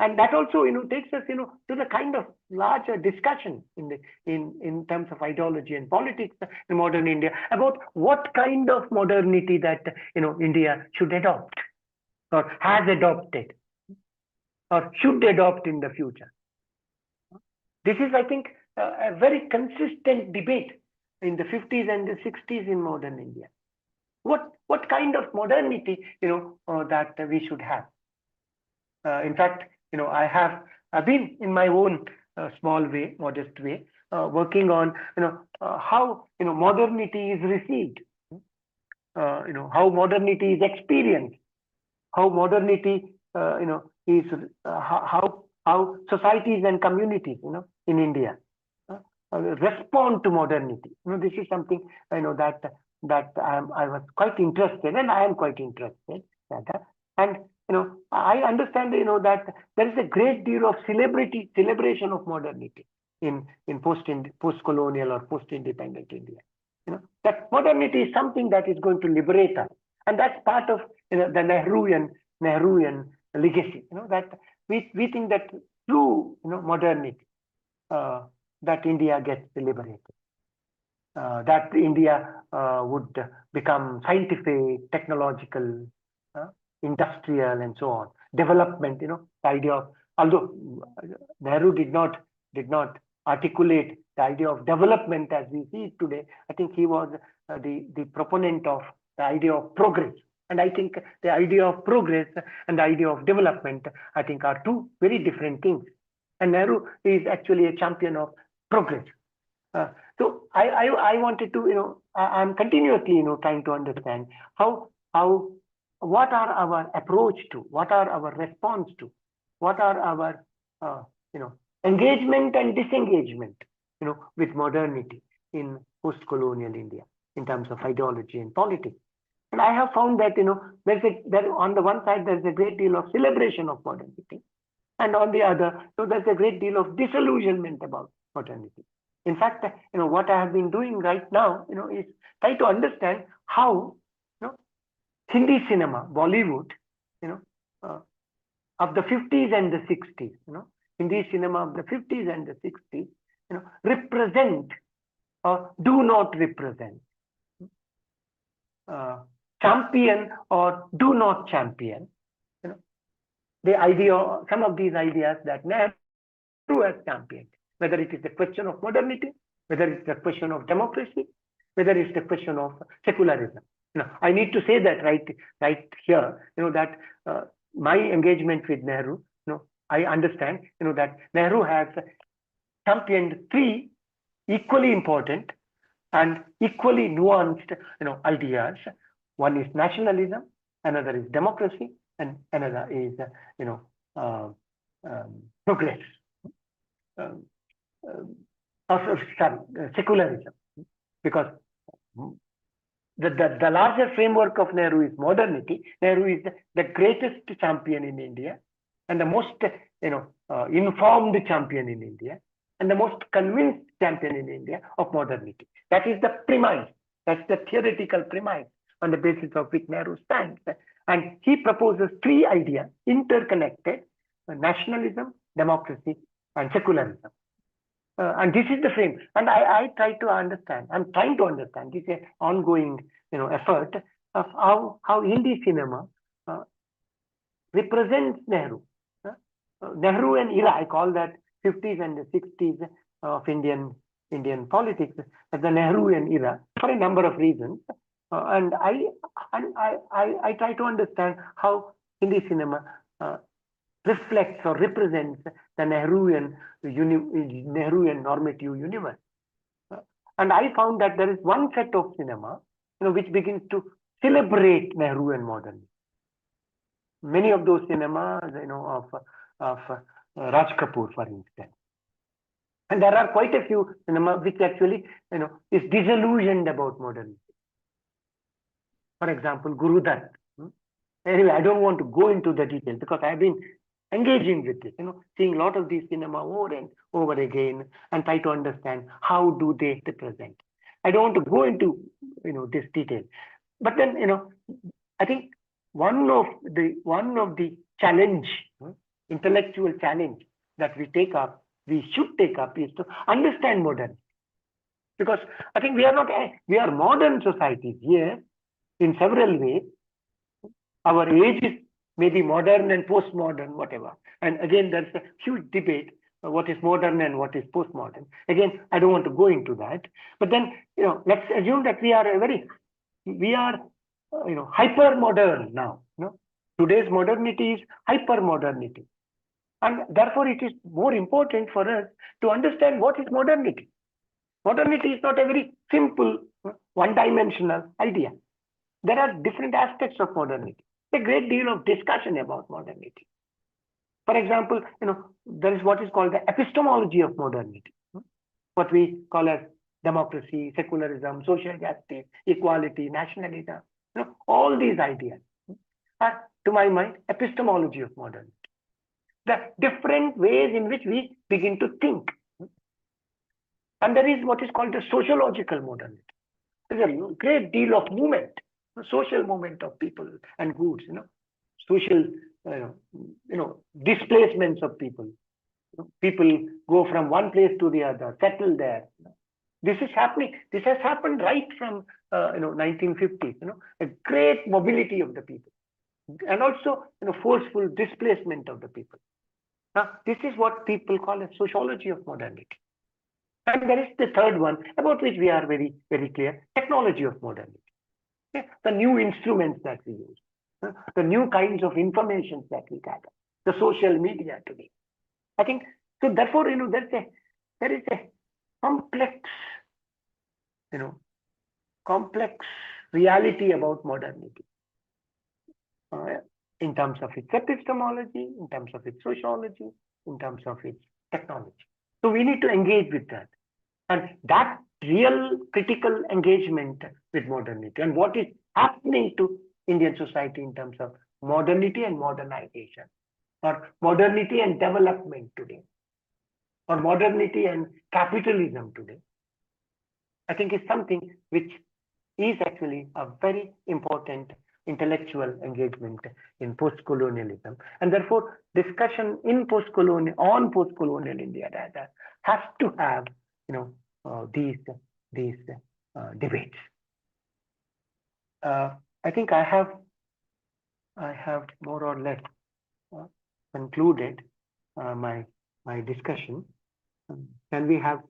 And that also, takes us, to the kind of larger discussion in terms of ideology and politics in modern India about what kind of modernity that, India should adopt or has adopted or should adopt in the future. This is, I think, a very consistent debate in the 50s and the 60s in modern India. What kind of modernity, that we should have? In fact, I've been in my own small way, modest way, working on, how, modernity is received, how modernity is experienced, how modernity, is how societies and communities, in India respond to modernity. This is something that I was quite interested, and I am quite interested. And I understand that there is a great deal of celebration of modernity in post-colonial or post-independent India. That modernity is something that is going to liberate us, and that's part of the Nehruvian legacy. That we think that through modernity, that India gets liberated, that India would become scientific, technological, industrial, and so on. Development, the idea of, although Nehru did not articulate the idea of development as we see it today, I think he was the proponent of the idea of progress. And I think the idea of progress and the idea of development, I think, are two very different things. And Nehru is actually a champion of progress. So I wanted to, I'm continuously, trying to understand what are our approach to, what are our response to, what are our, engagement and disengagement, with modernity in post-colonial India in terms of ideology and politics. And I have found that, there on the one side, there's a great deal of celebration of modernity. And on the other, so there's a great deal of disillusionment about modernity. In fact, what I have been doing right now, is try to understand how, Hindi cinema, Bollywood, of the 50s and the 60s, Hindi cinema of the 50s and the 60s, represent or do not represent, champion or do not champion, the idea, some of these ideas that Nehru has championed, whether it is the question of modernity, whether it's the question of democracy, whether it's the question of secularism. I need to say that right here, that my engagement with Nehru, I understand, that Nehru has championed three equally important and equally nuanced, ideas. One is nationalism, another is democracy, and another is, progress. Secularism, because the larger framework of Nehru is modernity. Nehru is the greatest champion in India, and the most informed champion in India, and the most convinced champion in India of modernity. That is the premise. That's the theoretical premise on the basis of which Nehru stands. And he proposes three ideas interconnected: nationalism, democracy, and secularism. And this is the frame. And I try to understand, I'm trying to understand, this is an ongoing effort of how Hindi cinema represents Nehru. Nehru and era, I call that 50s and the 60s of Indian politics as the Nehruvian era for a number of reasons. And I try to understand how Hindi cinema reflects or represents the Nehruvian normative universe. And I found that there is one set of cinema, which begins to celebrate Nehruvian modernity. Many of those cinemas, of Raj Kapoor, for instance. And there are quite a few cinema which actually, is disillusioned about modernity. For example, Guru Dutt. Anyway, I don't want to go into the details because I've been engaging with this, seeing a lot of these cinema over and over again and try to understand how do they represent. I don't want to go into, this detail. But then, I think one of the challenge, intellectual challenge that we should take up is to understand modernity. Because I think we are modern societies here in several ways. Our age is maybe modern and postmodern, whatever. And again, there's a huge debate what is modern and what is postmodern. Again, I don't want to go into that. But then, let's assume that we are hyper modern now. Today's modernity is hyper modernity. And therefore, it is more important for us to understand what is modernity. Modernity is not a very simple, one-dimensional idea. There are different aspects of modernity. A great deal of discussion about modernity. For example, there is what is called the epistemology of modernity, what we call as democracy, secularism, social justice, equality, nationalism. All these ideas are, to my mind, epistemology of modernity. The different ways in which we begin to think. And there is what is called the sociological modernity. There's a great deal of movement, social movement of people and goods, social, displacements of people. People go from one place to the other, settle there. This is happening. This has happened right from 1950s. A great mobility of the people, and also forceful displacement of the people. Now, this is what people call a sociology of modernity. And there is the third one, about which we are very, very clear: technology of modernity. The new instruments that we use, the new kinds of information that we gather, the social media today. I think so. Therefore, there is a complex, complex reality about modernity, in terms of its epistemology, in terms of its sociology, in terms of its technology. So we need to engage with that, and that real critical engagement with modernity and what is happening to Indian society in terms of modernity and modernization, or modernity and development today, or modernity and capitalism today, I think is something which is actually a very important intellectual engagement in post-colonialism. And therefore, discussion in post-colonial India rather has to have these debates. I think I have more or less concluded my discussion. Can we have